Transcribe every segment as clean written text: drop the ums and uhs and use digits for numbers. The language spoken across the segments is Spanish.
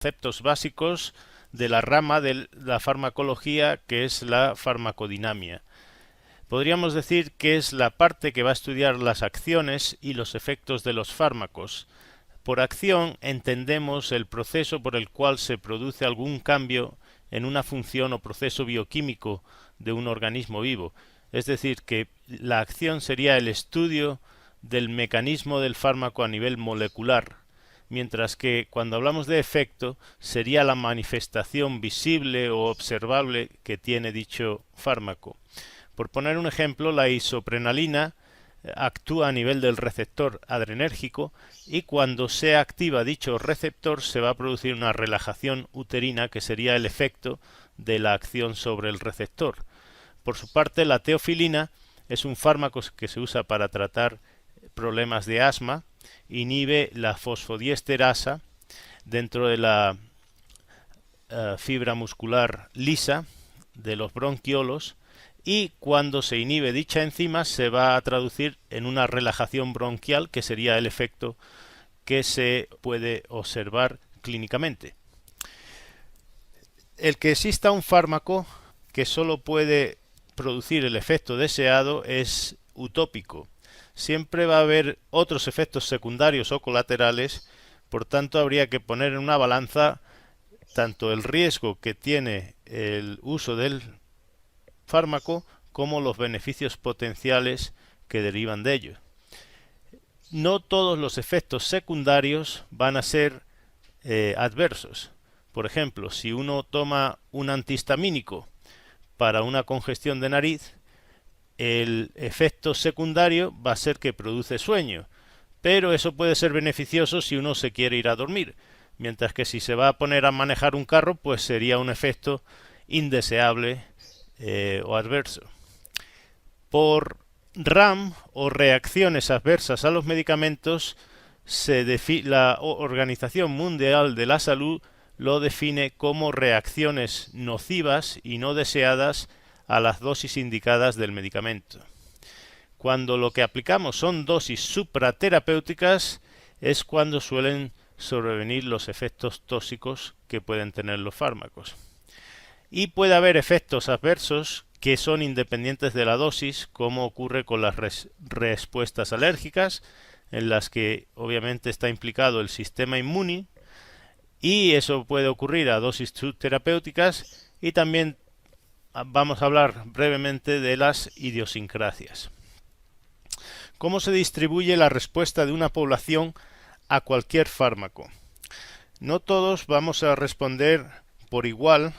conceptos básicos de la rama de la farmacología, que es la farmacodinamia. Podríamos decir que es la parte que va a estudiar las acciones y los efectos de los fármacos. Por acción entendemos el proceso por el cual se produce algún cambio en una función o proceso bioquímico de un organismo vivo. Es decir, que la acción sería el estudio del mecanismo del fármaco a nivel molecular, mientras que cuando hablamos de efecto sería la manifestación visible o observable que tiene dicho fármaco. Por poner un ejemplo, la isoprenalina actúa a nivel del receptor adrenérgico y cuando se activa dicho receptor se va a producir una relajación uterina que sería el efecto de la acción sobre el receptor. Por su parte, la teofilina es un fármaco que se usa para tratar problemas de asma, inhibe la fosfodiesterasa dentro de la fibra muscular lisa de los bronquiolos, y cuando se inhibe dicha enzima se va a traducir en una relajación bronquial, que sería el efecto que se puede observar clínicamente. El que exista un fármaco que solo puede producir el efecto deseado es utópico. Siempre va a haber otros efectos secundarios o colaterales, por tanto habría que poner en una balanza tanto el riesgo que tiene el uso del fármaco como los beneficios potenciales que derivan de ello. No todos los efectos secundarios van a ser adversos. Por ejemplo, si uno toma un antihistamínico para una congestión de nariz, el efecto secundario va a ser que produce sueño, pero eso puede ser beneficioso si uno se quiere ir a dormir, mientras que si se va a poner a manejar un carro, pues sería un efecto indeseable o adverso. Por RAM o reacciones adversas a los medicamentos, la Organización Mundial de la Salud lo define como reacciones nocivas y no deseadas a las dosis indicadas del medicamento. Cuando lo que aplicamos son dosis supraterapéuticas es cuando suelen sobrevenir los efectos tóxicos que pueden tener los fármacos. Y puede haber efectos adversos que son independientes de la dosis, como ocurre con las respuestas alérgicas, en las que obviamente está implicado el sistema inmune, y eso puede ocurrir a dosis subterapéuticas, y también vamos a hablar brevemente de las idiosincrasias. ¿Cómo se distribuye la respuesta de una población a cualquier fármaco? No todos vamos a responder por igual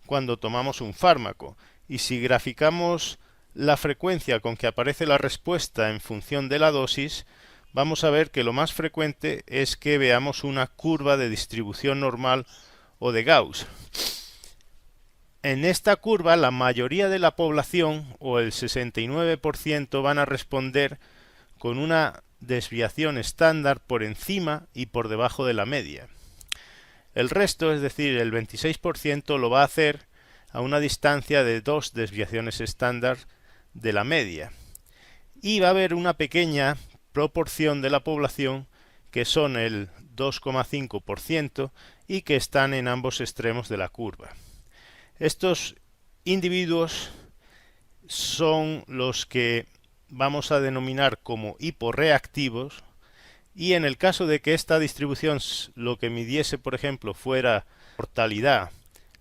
cuando tomamos un fármaco, y si graficamos la frecuencia con que aparece la respuesta en función de la dosis, vamos a ver que lo más frecuente es que veamos una curva de distribución normal o de Gauss. En esta curva la mayoría de la población, o el 69%, van a responder con una desviación estándar por encima y por debajo de la media. El resto, es decir, el 26%, lo va a hacer a una distancia de 2 desviaciones estándar de la media. Y va a haber una pequeña proporción de la población que son el 2,5% y que están en ambos extremos de la curva. Estos individuos son los que vamos a denominar como hiporreactivos, y en el caso de que esta distribución lo que midiese, por ejemplo, fuera mortalidad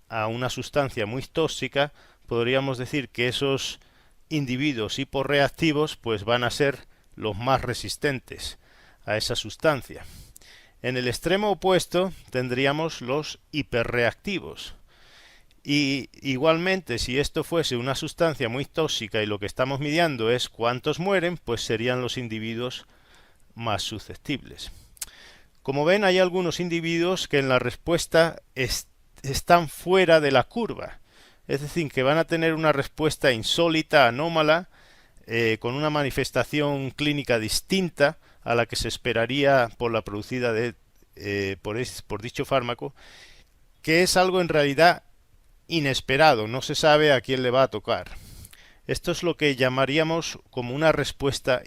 a una sustancia muy tóxica, podríamos decir que esos individuos hiporreactivos pues van a ser los más resistentes a esa sustancia. En el extremo opuesto tendríamos los hiperreactivos. Y igualmente, si esto fuese una sustancia muy tóxica y lo que estamos midiendo es cuántos mueren, pues serían los individuos más susceptibles. Como ven, hay algunos individuos que en la respuesta están fuera de la curva, es decir, que van a tener una respuesta insólita, anómala, con una manifestación clínica distinta a la que se esperaría por la producida por dicho fármaco, que es algo en realidad inesperado, no se sabe a quién le va a tocar. Esto es lo que llamaríamos como una respuesta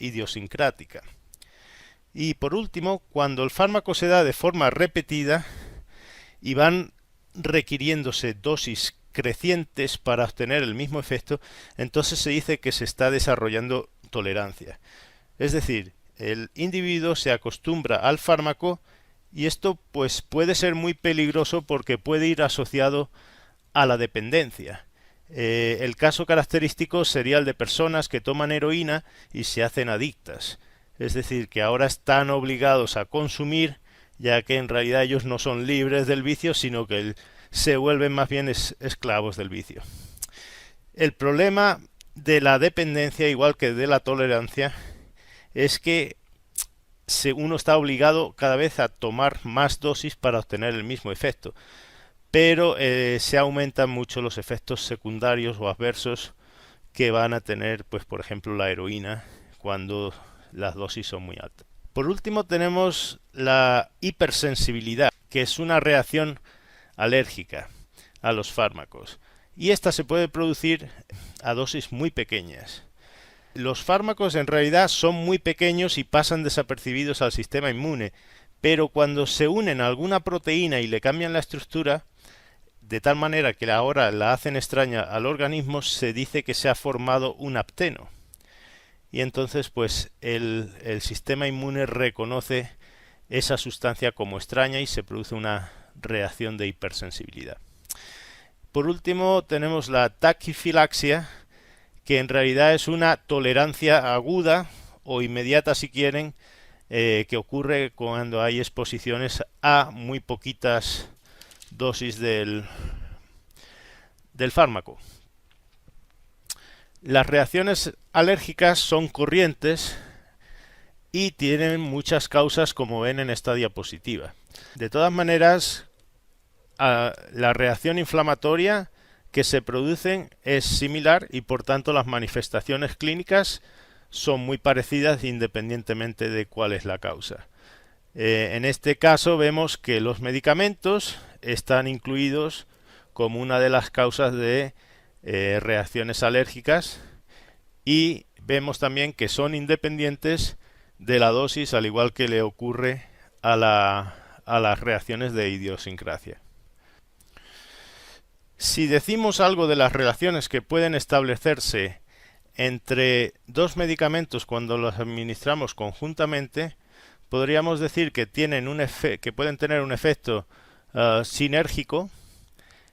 y van requiriéndose dosis crecientes para obtener el mismo efecto, entonces se dice que se está desarrollando tolerancia. Es decir, el individuo se acostumbra al fármaco y esto pues puede ser muy peligroso porque puede ir asociado a la dependencia. El caso característico sería el de personas que toman heroína y se hacen adictas. Es decir, que ahora están obligados a consumir, ya que en realidad ellos no son libres del vicio, sino que se vuelven más bien esclavos del vicio. El problema de la dependencia, igual que de la tolerancia, es que uno está obligado cada vez a tomar más dosis para obtener el mismo efecto, pero se aumentan mucho los efectos secundarios o adversos que van a tener, pues por ejemplo, la heroína cuando las dosis son muy altas. Por último tenemos la hipersensibilidad, que es una reacción alérgica a los fármacos, y esta se puede producir a dosis muy pequeñas. Los fármacos en realidad son muy pequeños y pasan desapercibidos al sistema inmune, pero cuando se unen a alguna proteína y le cambian la estructura, de tal manera que ahora la hacen extraña al organismo, se dice que se ha formado un apteno. Y entonces pues el sistema inmune reconoce esa sustancia como extraña y se produce una reacción de hipersensibilidad. Por último tenemos la taquifilaxia, que en realidad es una tolerancia aguda o inmediata si quieren, que ocurre cuando hay exposiciones a muy poquitas dosis del fármaco. Las reacciones alérgicas son corrientes y tienen muchas causas, como ven en esta diapositiva. De todas maneras, la reacción inflamatoria que se producen es similar y por tanto las manifestaciones clínicas son muy parecidas independientemente de cuál es la causa. En este caso vemos que los medicamentos están incluidos como una de las causas de reacciones alérgicas y vemos también que son independientes de la dosis, al igual que le ocurre a las reacciones de idiosincrasia. Si decimos algo de las relaciones que pueden establecerse entre dos medicamentos cuando los administramos conjuntamente, podríamos decir que pueden tener un efecto sinérgico,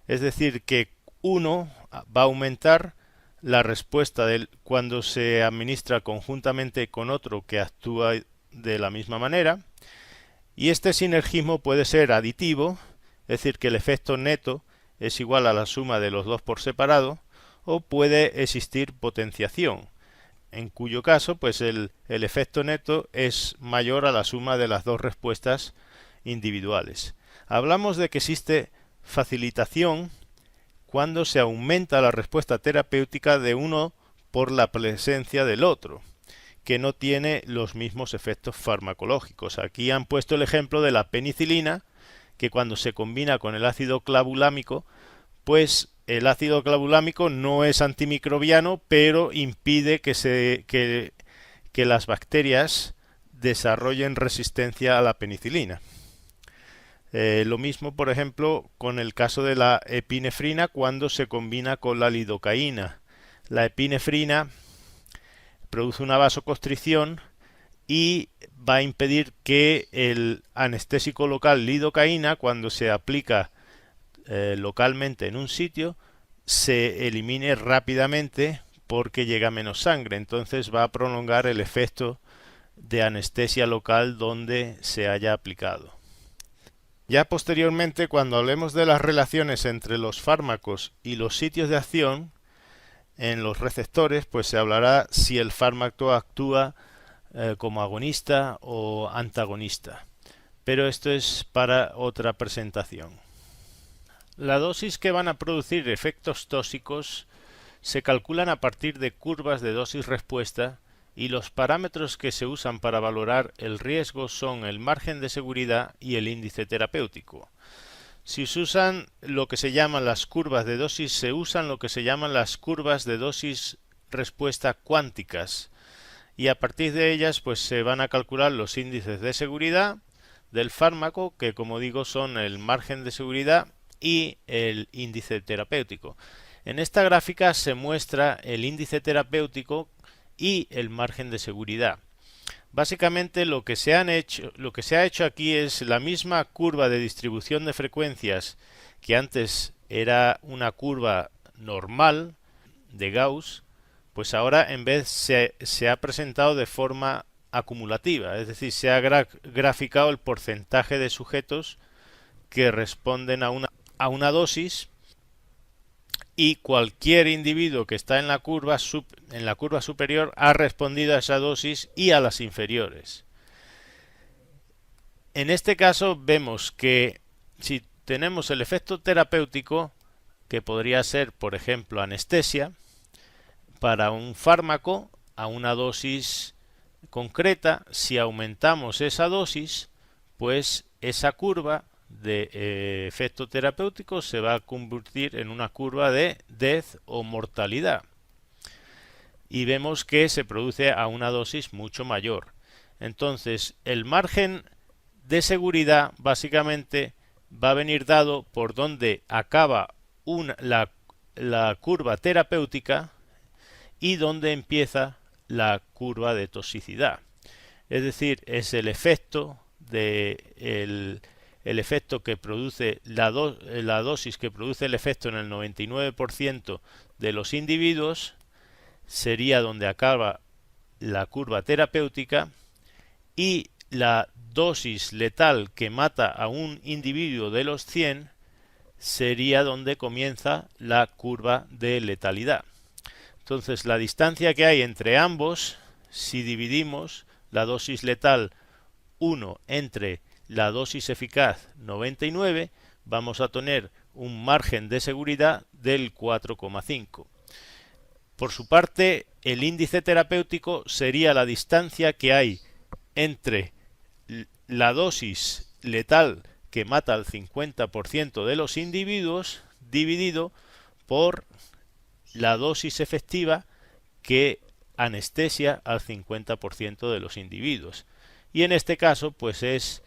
es decir, que uno va a aumentar la respuesta cuando se administra conjuntamente con otro que actúa de la misma manera, y este sinergismo puede ser aditivo, es decir, que el efecto neto es igual a la suma de los dos por separado, o puede existir potenciación, en cuyo caso pues el efecto neto es mayor a la suma de las dos respuestas individuales. Hablamos de que existe facilitación cuando se aumenta la respuesta terapéutica de uno por la presencia del otro, que no tiene los mismos efectos farmacológicos. Aquí han puesto el ejemplo de la penicilina, que cuando se combina con el ácido clavulámico, pues el ácido clavulámico no es antimicrobiano, pero impide que las bacterias desarrollen resistencia a la penicilina. Lo mismo, por ejemplo, con el caso de la epinefrina cuando se combina con la lidocaína. La epinefrina produce una vasoconstricción y va a impedir que el anestésico local lidocaína, cuando se aplica localmente en un sitio, se elimine rápidamente porque llega menos sangre. Entonces va a prolongar el efecto de anestesia local donde se haya aplicado. Ya posteriormente, cuando hablemos de las relaciones entre los fármacos y los sitios de acción en los receptores, pues se hablará si el fármaco actúa como agonista o antagonista. Pero esto es para otra presentación. La dosis que van a producir efectos tóxicos se calculan a partir de curvas de dosis-respuesta y los parámetros que se usan para valorar el riesgo son el margen de seguridad y el índice terapéutico. Si se usan lo que se llaman las curvas de dosis, se usan lo que se llaman las curvas de dosis-respuesta cuánticas y a partir de ellas pues se van a calcular los índices de seguridad del fármaco, que como digo son el margen de seguridad y el índice terapéutico. En esta gráfica se muestra el índice terapéutico y el margen de seguridad. Básicamente lo que se ha hecho aquí es la misma curva de distribución de frecuencias que antes era una curva normal de Gauss, pues ahora en vez se ha presentado de forma acumulativa, es decir, se ha graficado el porcentaje de sujetos que responden a una dosis, y cualquier individuo que está en la curva superior ha respondido a esa dosis y a las inferiores. En este caso vemos que si tenemos el efecto terapéutico, que podría ser, por ejemplo, anestesia, para un fármaco a una dosis concreta, si aumentamos esa dosis, pues esa curva de efecto terapéutico se va a convertir en una curva de death o mortalidad, y vemos que se produce a una dosis mucho mayor. Entonces el margen de seguridad básicamente va a venir dado por donde acaba la curva terapéutica y donde empieza la curva de toxicidad. Es decir, es el efecto el efecto que produce la dosis que produce el efecto en el 99% de los individuos, sería donde acaba la curva terapéutica, y la dosis letal que mata a un individuo de los 100 sería donde comienza la curva de letalidad. Entonces la distancia que hay entre ambos, si dividimos la dosis letal 1 entre la dosis eficaz 99, vamos a tener un margen de seguridad del 4,5. Por su parte, el índice terapéutico sería la distancia que hay entre la dosis letal que mata al 50% de los individuos dividido por la dosis efectiva que anestesia al 50% de los individuos. Y en este caso, pues es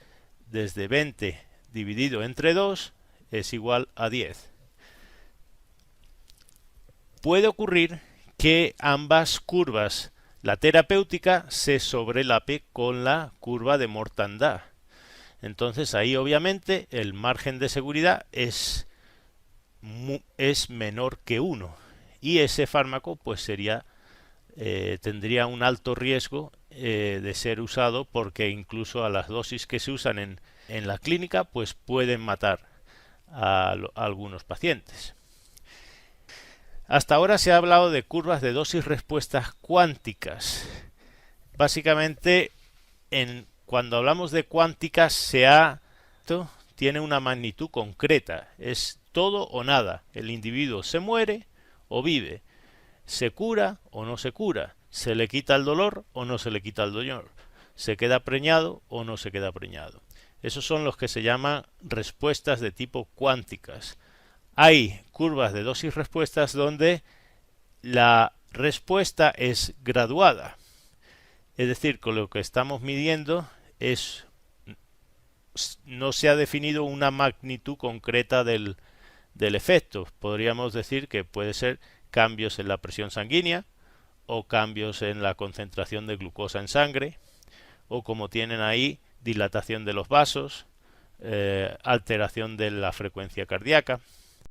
desde 20 dividido entre 2 es igual a 10. Puede ocurrir que ambas curvas, la terapéutica, se sobrelape con la curva de mortandad. Entonces ahí obviamente el margen de seguridad es menor que 1, y ese fármaco pues tendría un alto riesgo de ser usado, porque incluso a las dosis que se usan en la clínica pues pueden matar a algunos pacientes. Hasta ahora se ha hablado de curvas de dosis-respuestas cuánticas. Básicamente, cuando hablamos de cuánticas, tiene una magnitud concreta, es todo o nada. El individuo se muere o vive, se cura o no se cura, se le quita el dolor o no se le quita el dolor, se queda preñado o no se queda preñado. Esos son los que se llaman respuestas de tipo cuánticas. Hay curvas de dosis-respuestas donde la respuesta es graduada, es decir, con lo que estamos midiendo no se ha definido una magnitud concreta del efecto. Podríamos decir que puede ser cambios en la presión sanguínea, o cambios en la concentración de glucosa en sangre, o como tienen ahí, dilatación de los vasos, alteración de la frecuencia cardíaca.